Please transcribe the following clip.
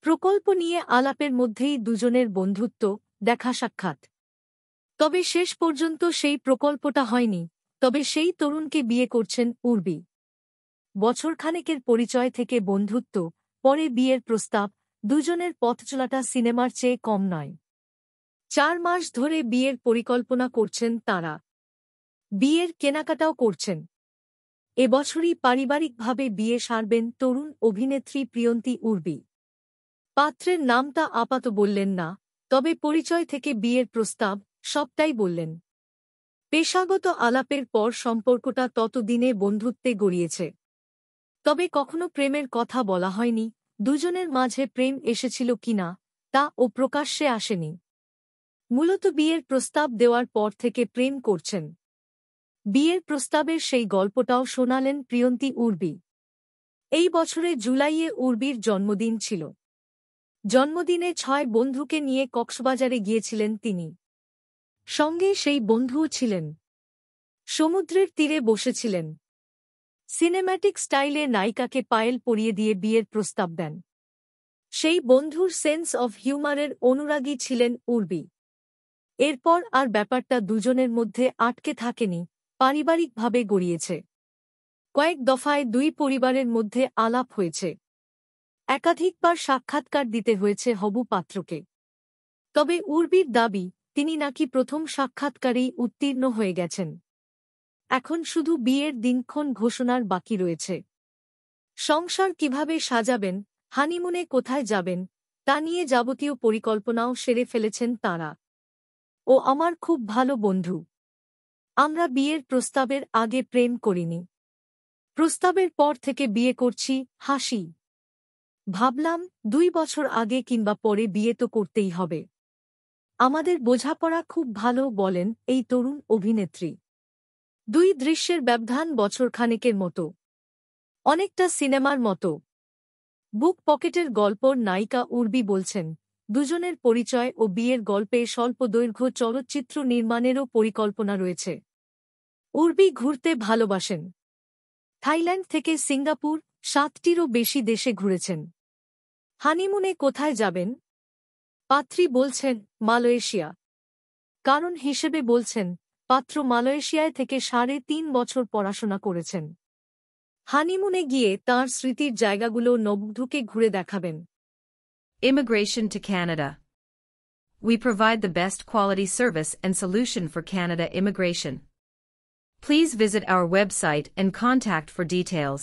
প্রকল্প নিয়ে আলাপের মধ্যেই দুজনের বন্ধুত্ব, দেখা সাক্ষাৎ। তবে শেষ পর্যন্ত সেই প্রকল্পটা হয়নি। তবে সেই তরুণকে বিয়ে করছেন উর্বি। বছরখানেকের পরিচয় থেকে বন্ধুত্ব, পরে বিয়ের প্রস্তাব, দুজনের পথচলাটা সিনেমার চেয়ে কম নয়। 4 মাস ধরে বিয়ের পরিকল্পনা করছেন তাঁরা। বিয়ের কেনাকাটাও করছেন। এবছরই পারিবারিকভাবে বিয়ে সারবেন তরুণ অভিনেত্রী প্রিয়ন্তী উর্বি। পাত্রের নামটা আপাতত বললেন না, তবে পরিচয় থেকে বিয়ের প্রস্তাব, সবটাই বললেন। পেশাগত আলাপের পর সম্পর্কটা ততদিনে বন্ধুত্বে গড়িয়েছে। তবে কখনো প্রেমের কথা বলা হয়নি। দুজনের মাঝে প্রেম এসেছিল কিনা, তা প্রকাশ্যে আসেনি। মূলত বিয়ের প্রস্তাব দেওয়ার পর থেকে প্রেম করছেন। বিয়ের প্রস্তাবের সেই গল্পটাও শোনালেন প্রিয়ন্তী উর্বি। এই বছরে জুলাইয়ে উর্বির জন্মদিন ছিল। জন্মদিনে 6 বন্ধুকে নিয়ে কক্সবাজারে গিয়েছিলেন তিনি। সঙ্গে সেই বন্ধুও ছিলেন। সমুদ্রের তীরে বসেছিলেন। সিনেম্যাটিক স্টাইলে নায়িকাকে পায়েল পরিয়ে দিয়ে বিয়ের প্রস্তাব দেন। সেই বন্ধুর সেন্স অফ হিউমারের অনুরাগী ছিলেন উর্বি। এরপর আর ব্যাপারটা দুজনের মধ্যে আটকে থাকেনি, পারিবারিকভাবে গড়িয়েছে। কয়েক দফায় 2 পরিবারের মধ্যে আলাপ হয়েছে। একাধিকবার সাক্ষাৎকার দিতে হয়েছে হবু পাত্রকে। তবে উর্বির দাবি, তিনি নাকি প্রথম সাক্ষাৎকারেই উত্তীর্ণ হয়ে গেছেন। এখন শুধু বিয়ের দিনক্ষণ ঘোষণার বাকি রয়েছে। সংসার কিভাবে সাজাবেন, হানিমুনে কোথায় যাবেন, তা নিয়ে যাবতীয় পরিকল্পনাও সেরে ফেলেছেন তাঁরা। ও আমার খুব ভালো বন্ধু। আমরা বিয়ের প্রস্তাবের আগে প্রেম করিনি। প্রস্তাবের পর থেকে বিয়ে করছি, হাসি। ভাবলাম 2 বছর আগে কিংবা পরে বিয়ে তো করতেই হবে। আমাদের বোঝাপড়া খুব ভালো, বলেন এই তরুণ অভিনেত্রী। 2 দৃশ্যের ব্যবধান বছরখানেকের মতো। অনেকটা সিনেমার মতো। বুক পকেটের গল্পর নায়িকা উর্বি বলছেন, দুজনের পরিচয় ও বিয়ের গল্পে স্বল্পদৈর্ঘ্য চলচ্চিত্র নির্মাণেরও পরিকল্পনা রয়েছে। উর্বি ঘুরতে ভালোবাসেন। থাইল্যান্ড থেকে সিঙ্গাপুর, 7টিরও বেশি দেশে ঘুরেছেন। হানিমুনে কোথায় যাবেন? পাত্রী বলছেন, মালয়েশিয়া। কারণ হিসেবে বলছেন, পাত্র মালয়েশিয়ায় থেকে 3.5 বছর পড়াশোনা করেছেন। হানিমুনে গিয়ে তাঁর স্মৃতির জায়গাগুলো নববধূকে ঘুরে দেখাবেন। Immigration to Canada. We provide the best quality service and solution for Canada immigration. Please visit our website and contact for details.